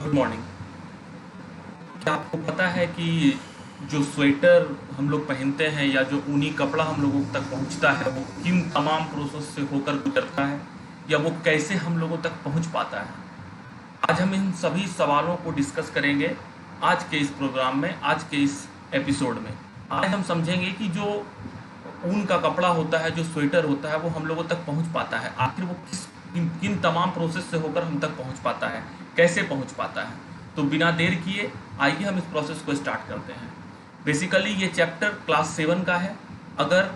Good morning. क्या आपको पता है कि जो स्वेटर हम लोग पहनते हैं या जो ऊनी कपड़ा हम लोगों तक पहुंचता है वो किन तमाम प्रोसेस से होकर गुजरता है या वो कैसे हम लोगों तक पहुंच पाता है। आज हम इन सभी सवालों को डिस्कस करेंगे आज के इस प्रोग्राम में, आज के इस एपिसोड में। आज हम समझेंगे कि जो ऊन का कपड़ा होता है, जो स्वेटर होता है, वो हम लोगों तक पहुंच पाता है, आखिर वो किन तमाम प्रोसेस से होकर हम तक पहुंच पाता है, कैसे पहुंच पाता है। तो बिना देर किए आइए हम इस प्रोसेस को स्टार्ट करते हैं। बेसिकली ये चैप्टर क्लास 7 का है। अगर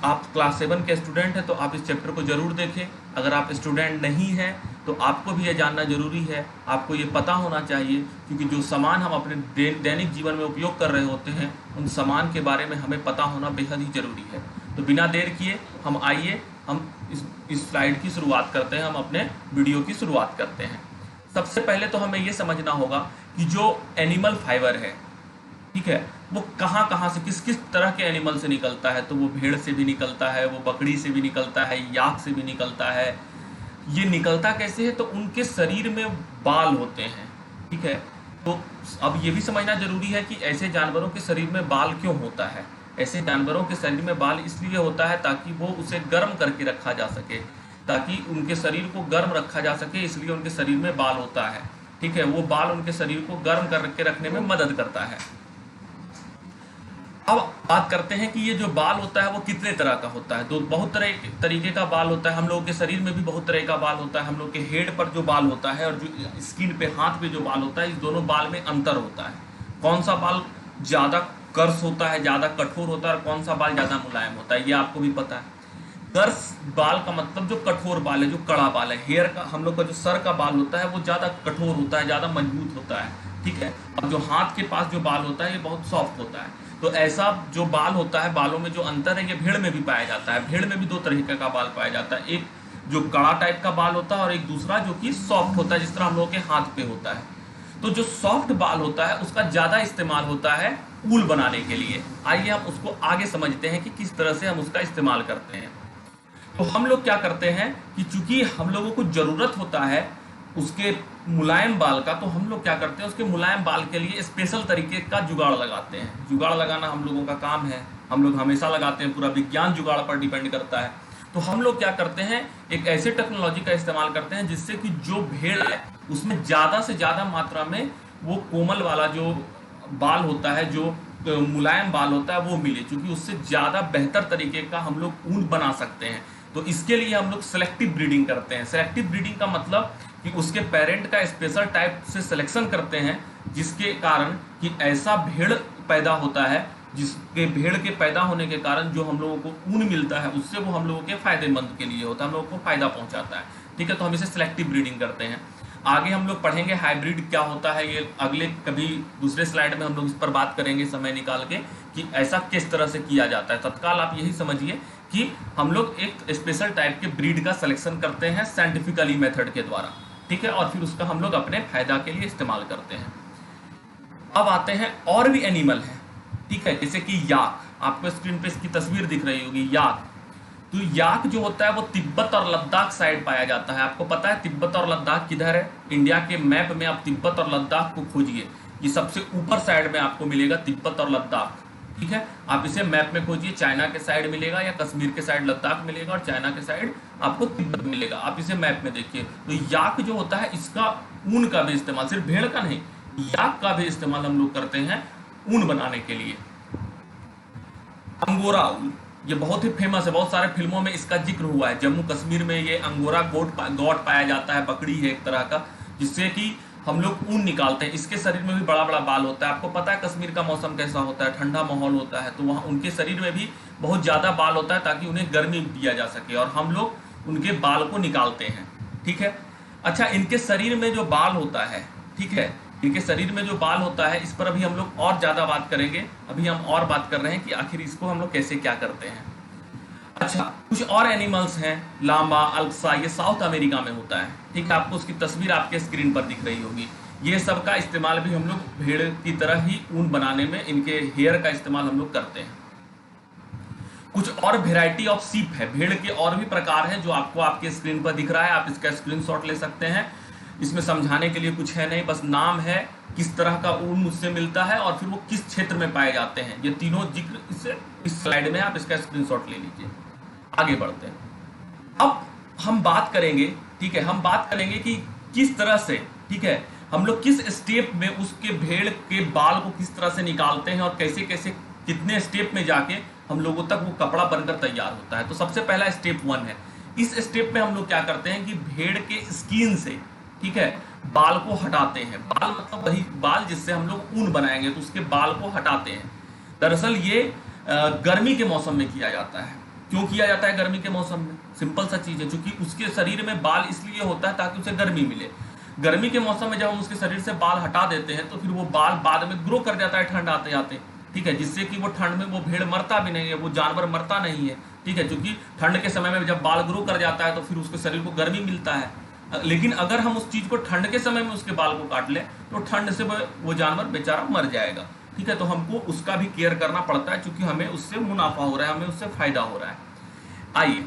आप क्लास 7 के स्टूडेंट हैं तो आप इस चैप्टर को ज़रूर देखें। अगर आप स्टूडेंट नहीं हैं तो आपको भी ये जानना ज़रूरी है, आपको ये पता होना चाहिए, क्योंकि जो सामान हम अपने दैनिक जीवन में उपयोग कर रहे होते हैं उन सामान के बारे में हमें पता होना बेहद ही ज़रूरी है। तो बिना देर किए हम इस स्लाइड की शुरुआत करते हैं, हम अपने वीडियो की शुरुआत करते हैं। सबसे पहले तो हमें ये समझना होगा कि जो एनिमल फाइबर है, ठीक है, वो कहाँ कहाँ से, किस किस तरह के एनिमल से निकलता है। तो वो भेड़ से भी निकलता है, वो बकरी से भी निकलता है, याक से भी निकलता है। ये निकलता कैसे है? तो उनके शरीर में बाल होते हैं, ठीक है। तो अब ये भी समझना जरूरी है कि ऐसे जानवरों के शरीर में बाल क्यों होता है। ऐसे जानवरों के शरीर में बाल इसलिए होता है ताकि वो उसे गर्म करके रखा जा सके, ताकि उनके शरीर को गर्म रखा जा सके, इसलिए उनके शरीर में बाल होता है, ठीक है। वो बाल उनके शरीर को गर्म करके रखने में मदद करता है। अब बात करते हैं कि ये जो बाल होता है वो कितने तरह का होता है। तो बहुत तरीके का बाल होता है। हम लोगों के शरीर में भी बहुत तरह का बाल होता है। हम लोग के हेड पर जो बाल होता है और जो स्किन पे, हाथ पे जो बाल होता है, इस दोनों बाल में अंतर होता है। कौन सा बाल ज़्यादा कर्स होता है, ज़्यादा कठोर होता है, और कौन सा बाल ज़्यादा मुलायम होता है, ये आपको भी पता है। कर्स बाल का मतलब जो कठोर बाल है, जो कड़ा बाल है। हेयर का, हम लोग का जो सर का बाल होता है वो ज़्यादा कठोर होता है, ज़्यादा मजबूत होता है, ठीक है। अब जो हाथ के पास जो बाल होता है ये बहुत सॉफ्ट होता है। तो ऐसा जो बाल होता है, बालों में जो अंतर है, ये भेड़ में भी पाया जाता है। भेड़ में भी दो तरीके का बाल पाया जाता है, एक जो कड़ा टाइप का बाल होता है और एक दूसरा जो कि सॉफ्ट होता है, जिस तरह हम लोगों के हाथ पे होता है। तो जो सॉफ्ट बाल होता है उसका ज़्यादा इस्तेमाल होता है ऊल बनाने के लिए। आइए हम उसको आगे समझते हैं कि किस तरह से हम उसका इस्तेमाल करते हैं। तो हम लोग क्या करते हैं कि चूंकि हम लोगों को ज़रूरत होता है उसके मुलायम बाल का, तो हम लोग क्या करते हैं, उसके मुलायम बाल के लिए स्पेशल तरीके का जुगाड़ लगाते हैं। जुगाड़ लगाना हम लोगों का काम है, हम लोग हमेशा लगाते हैं, पूरा विज्ञान जुगाड़ पर डिपेंड करता है। तो हम लोग क्या करते हैं, एक ऐसे टेक्नोलॉजी का इस्तेमाल करते हैं जिससे कि जो भेड़ है उसमें ज़्यादा से ज़्यादा मात्रा में वो कोमल वाला जो बाल होता है, जो मुलायम बाल होता है, वो मिले, क्योंकि उससे ज़्यादा बेहतर तरीके का हम लोग ऊन बना सकते हैं। तो इसके लिए हम लोग सेलेक्टिव ब्रीडिंग करते हैं। सेलेक्टिव ब्रीडिंग का मतलब कि उसके पेरेंट का स्पेशल टाइप से सिलेक्शन करते हैं, जिसके कारण कि ऐसा भेड़ पैदा होता है, जिसके भेड़ के पैदा होने के कारण जो हम लोगों को ऊन मिलता है उससे वो हम लोगों के फायदेमंद के लिए होता है, हम लोगों को फायदा पहुंचाता है, ठीक है। तो हम इसे सेलेक्टिव ब्रीडिंग करते हैं। आगे हम लोग पढ़ेंगे हाइब्रिड क्या होता है, ये अगले कभी दूसरे स्लाइड में हम लोग इस पर बात करेंगे समय निकाल के कि ऐसा किस तरह से किया जाता है। तत्काल आप यही समझिए कि हम लोग एक स्पेशल टाइप के ब्रीड का सिलेक्शन करते हैं साइंटिफिकली मेथड के द्वारा, ठीक है, और फिर उसका हम लोग अपने फायदा के लिए इस्तेमाल करते हैं। अब आते हैं और भी एनिमल हैं, ठीक है, जैसे कि याक। आपको स्क्रीन पे इसकी तस्वीर दिख रही होगी, याक। तो याक जो होता है वो तिब्बत और लद्दाख साइड पाया जाता है। आपको पता है तिब्बत और लद्दाख किधर है? इंडिया के मैप में आप तिब्बत और लद्दाख को खोजिए, ये सबसे ऊपर साइड में आपको मिलेगा तिब्बत और लद्दाख, ठीक है। आप इसे मैप में खोजिए, चाइना के साइड मिलेगा या कश्मीर के साइड लद्दाख मिलेगा और चाइना के साइड आपको तिब्बत मिलेगा। आप इसे मैप में देखिए। तो याक जो होता है इसका ऊन का भी इस्तेमाल, सिर्फ भेड़ का नहीं, याक का भी इस्तेमाल हम लोग करते हैं ऊन बनाने के लिए। अंगोरा ऊन, ये बहुत ही फेमस है, बहुत सारे फिल्मों में इसका जिक्र हुआ है। जम्मू कश्मीर में ये अंगोरा गोट पाया जाता है, बकरी है एक तरह का, जिससे कि हम लोग ऊन निकालते हैं। इसके शरीर में भी बड़ा बड़ा बाल होता है। आपको पता है कश्मीर का मौसम कैसा होता है, ठंडा माहौल होता है, तो वहाँ उनके शरीर में भी बहुत ज़्यादा बाल होता है ताकि उन्हें गर्मी दिया जा सके, और हम लोग उनके बाल को निकालते हैं, ठीक है। अच्छा, इनके शरीर में जो बाल होता है, ठीक है, इनके शरीर में जो बाल होता है इस पर अभी हम लोग और ज़्यादा बात करेंगे। अभी हम और बात कर रहे हैं कि आखिर इसको हम लोग कैसे क्या करते हैं। अच्छा, कुछ और एनिमल्स हैं, लामा, अल्पसा, ये साउथ अमेरिका में होता है, ठीक है। आपको उसकी तस्वीर आपके स्क्रीन पर दिख रही होगी। ये सब का इस्तेमाल भी हम लोग भेड़ की तरह ही ऊन बनाने में इनके हेयर का इस्तेमाल हम लोग करते हैं। कुछ और वेराइटी ऑफ सीप है, भेड़ के और भी प्रकार हैं जो आपको आपके स्क्रीन पर दिख रहा है, आप इसका स्क्रीनशॉट ले सकते हैं। इसमें समझाने के लिए कुछ है नहीं, बस नाम है, किस तरह का ऊन उससे मिलता है और फिर वो किस क्षेत्र में पाए जाते हैं, ये तीनों जिक्र इस स्लाइड में आप इसका स्क्रीनशॉट ले लीजिए। आगे बढ़ते हैं। अब हम बात करेंगे, ठीक है, हम बात करेंगे कि किस तरह से, ठीक है, हम लोग किस स्टेप में उसके भेड़ के बाल को किस तरह से निकालते हैं और कैसे कैसे कितने स्टेप में जाके हम लोगों तक वो कपड़ा बनकर तैयार होता है। तो सबसे पहला स्टेप 1 है। इस स्टेप में हम लोग क्या करते हैं कि भेड़ के स्किन से, ठीक है, बाल को हटाते हैं। बाल मतलब वही बाल जिससे हम लोग ऊन बनाएंगे, तो उसके बाल को हटाते हैं। दरअसल ये गर्मी के मौसम में किया जाता है। क्यों किया जाता है गर्मी के मौसम में? सिंपल सा चीज है, क्योंकि उसके शरीर में बाल इसलिए होता है ताकि उसे गर्मी मिले। गर्मी के मौसम में जब हम उसके शरीर से बाल हटा देते हैं तो फिर वो बाल बाद में ग्रो कर जाता है ठंड आते आते, ठीक है, जिससे कि वो ठंड में वो भेड़ मरता भी नहीं है, वो जानवर मरता नहीं है, ठीक है, क्योंकि ठंड के समय में जब बाल ग्रो कर जाता है तो फिर उसके शरीर को गर्मी मिलता है। लेकिन अगर हम उस चीज को ठंड के समय में उसके बाल को काट लें तो ठंड से वो जानवर बेचारा मर जाएगा, ठीक है। तो हमको उसका भी केयर करना पड़ता है, क्योंकि हमें उससे मुनाफा हो रहा है, हमें उससे फायदा हो रहा है। आइए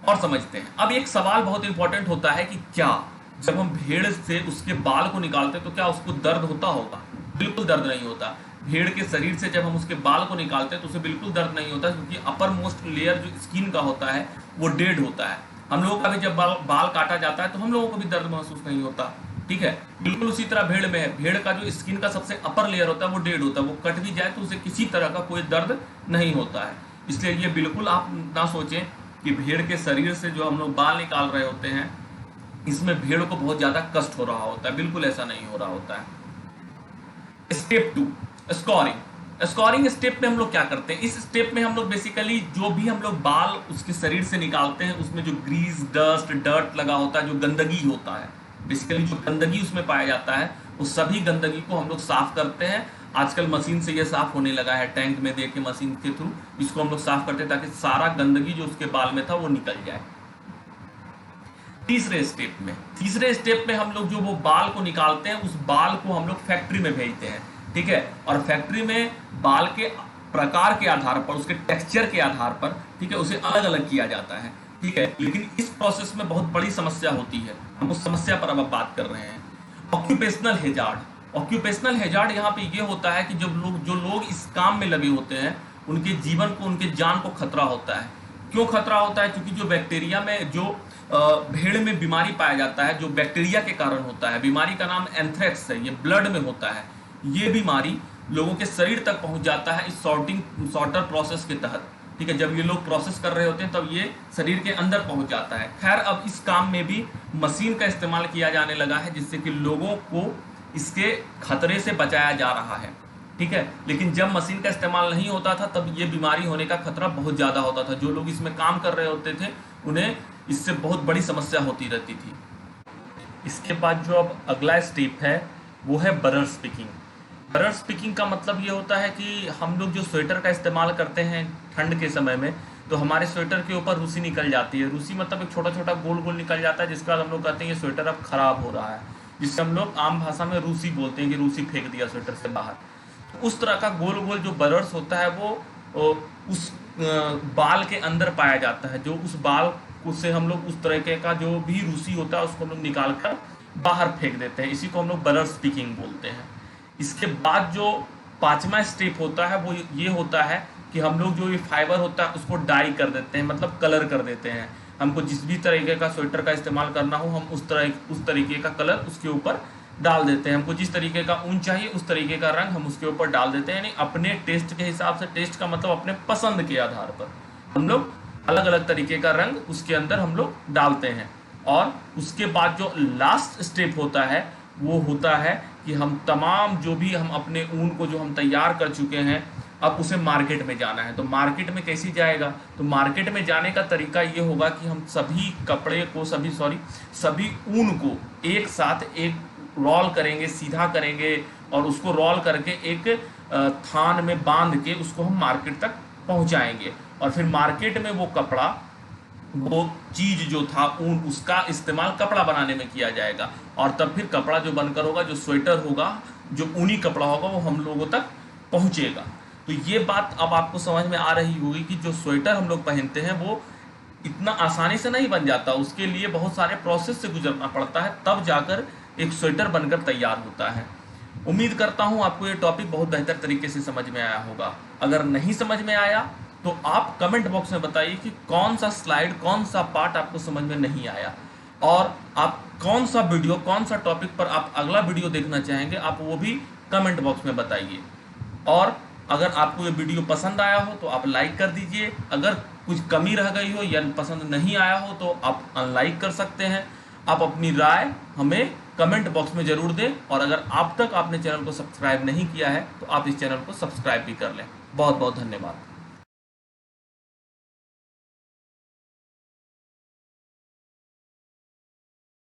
और समझते हैं। अब एक सवाल बहुत इंपॉर्टेंट होता है कि क्या जब हम भेड़ से उसके बाल को निकालते हैं तो क्या उसको दर्द होता होगा? बिल्कुल दर्द नहीं होता। भेड़ के शरीर से जब हम उसके बाल को निकालते हैं तो उसे बिल्कुल दर्द नहीं होता, क्योंकि अपर मोस्ट लेयर जो स्किन का होता है वो डेड होता है। हम लोगों का भी जब बाल काटा जाता है तो हम लोगों को भी दर्द महसूस नहीं होता, ठीक है। बिल्कुल उसी तरह भेड़ में है। भेड़ का जो स्किन का सबसे अपर लेयर होता है वो डेड होता है, वो कट भी जाए तो उसे किसी तरह का कोई दर्द नहीं होता है। इसलिए ये बिल्कुल आप ना सोचें कि भेड़ के शरीर से जो हम लोग बाल निकाल रहे होते हैं इसमें भेड़ को बहुत ज्यादा कष्ट हो रहा होता है, बिल्कुल ऐसा नहीं हो रहा होता है। Step 2, scoring. स्कोरिंग स्टेप में हम लोग क्या करते हैं? इस स्टेप में हम लोग बेसिकली जो भी हम लोग बाल उसके शरीर से निकालते हैं उसमें जो ग्रीस, डस्ट, डर्ट लगा होता है, जो गंदगी होता है, बेसिकली जो गंदगी उसमें पाया जाता है, उस सभी गंदगी को हम लोग साफ करते हैं। आजकल मशीन से ये साफ होने लगा है, टैंक में दे के मशीन के थ्रू इसको हम लोग साफ करते हैं ताकि सारा गंदगी जो उसके बाल में था वो निकल जाए। तीसरे स्टेप में हम लोग जो वो बाल को निकालते हैं उस बाल को हम लोग फैक्ट्री में भेजते हैं, ठीक है। और फैक्ट्री में बाल के प्रकार के आधार पर, उसके टेक्सचर के आधार पर, ठीक है, उसे अलग अलग किया जाता है, ठीक है। लेकिन इस प्रोसेस में बहुत बड़ी समस्या होती है, हम उस समस्या पर अब बात कर रहे हैं। ऑक्यूपेशनल हैजार्ड यहाँ पे ये होता है कि जो लोग इस काम में लगे होते हैं उनके जीवन को, उनके जान को खतरा होता है। क्यों खतरा होता है? क्योंकि जो बैक्टीरिया में जो भेड़ में बीमारी पाया जाता है, जो बैक्टीरिया के कारण होता है, बीमारी का नाम एंथ्रेक्स है, ये ब्लड में होता है। ये बीमारी लोगों के शरीर तक पहुंच जाता है इस सॉर्टर प्रोसेस के तहत, ठीक है। जब ये लोग प्रोसेस कर रहे होते हैं तब ये शरीर के अंदर पहुंच जाता है। खैर, अब इस काम में भी मशीन का इस्तेमाल किया जाने लगा है जिससे कि लोगों को इसके खतरे से बचाया जा रहा है, ठीक है। लेकिन जब मशीन का इस्तेमाल नहीं होता था तब ये बीमारी होने का खतरा बहुत ज़्यादा होता था। जो लोग इसमें काम कर रहे होते थे उन्हें इससे बहुत बड़ी समस्या होती रहती थी। इसके बाद जो अब अगला स्टेप है वो है बरर स्पिकिंग। बरर स्पिकिंग का मतलब ये होता है कि हम लोग जो स्वेटर का इस्तेमाल करते हैं ठंड के समय में, तो हमारे स्वेटर के ऊपर रूसी निकल जाती है। रूसी मतलब एक छोटा छोटा गोल गोल निकल जाता है, जिसका हम लोग कहते हैं ये स्वेटर अब खराब हो रहा है, जिससे हम लोग आम भाषा में रूसी बोलते हैं कि रूसी फेंक दिया स्वेटर से बाहर। तो उस तरह का गोल गोल जो बरर्स होता है वो उस बाल के अंदर पाया जाता है। जो उस बाल से हम लोग उस तरीके का जो भी रूसी होता है उसको हम लोग निकाल कर बाहर फेंक देते हैं। इसी को हम लोग बरर स्पिकिंग बोलते हैं। इसके बाद जो 5वां स्टेप होता है वो ये होता है कि हम लोग जो ये फाइबर होता है उसको डाई कर देते हैं, मतलब कलर कर देते हैं। हमको जिस भी तरीके का स्वेटर का इस्तेमाल करना हो हम उस तरीके का कलर उसके ऊपर डाल देते हैं। हमको जिस तरीके का ऊन चाहिए उस तरीके का रंग हम उसके ऊपर डाल देते हैं, यानी अपने टेस्ट के हिसाब से। टेस्ट का मतलब अपने पसंद के आधार पर हम लोग अलग अलग तरीके का रंग उसके अंदर हम लोग डालते हैं। और उसके बाद जो लास्ट स्टेप होता है वो होता है कि हम तमाम जो भी हम अपने ऊन को जो हम तैयार कर चुके हैं अब उसे मार्केट में जाना है। तो मार्केट में कैसे जाएगा? तो मार्केट में जाने का तरीका ये होगा कि हम सभी कपड़े को सभी ऊन को एक साथ एक रोल करेंगे, सीधा करेंगे और उसको रोल करके एक थान में बांध के उसको हम मार्केट तक पहुंचाएंगे। और फिर मार्केट में वो कपड़ा, वो चीज जो था ऊन, उसका इस्तेमाल कपड़ा बनाने में किया जाएगा। और तब फिर कपड़ा जो बनकर होगा, जो स्वेटर होगा, जो ऊनी कपड़ा होगा, वो हम लोगों तक पहुंचेगा। तो ये बात अब आपको समझ में आ रही होगी कि जो स्वेटर हम लोग पहनते हैं वो इतना आसानी से नहीं बन जाता, उसके लिए बहुत सारे प्रोसेस से गुजरना पड़ता है, तब जाकर एक स्वेटर बनकर तैयार होता है। उम्मीद करता हूं आपको ये टॉपिक बहुत बेहतर तरीके से समझ में आया होगा। अगर नहीं समझ में आया तो आप कमेंट बॉक्स में बताइए कि कौन सा स्लाइड, कौन सा पार्ट आपको समझ में नहीं आया, और आप कौन सा वीडियो, कौन सा टॉपिक पर आप अगला वीडियो देखना चाहेंगे, आप वो भी कमेंट बॉक्स में बताइए। और अगर आपको ये वीडियो पसंद आया हो तो आप लाइक कर दीजिए। अगर कुछ कमी रह गई हो या पसंद नहीं आया हो तो आप अनलाइक कर सकते हैं। आप अपनी राय हमें कमेंट बॉक्स में जरूर दें, और अगर अब तक आपने चैनल को सब्सक्राइब नहीं किया है तो आप इस चैनल को सब्सक्राइब भी कर लें। बहुत बहुत धन्यवाद।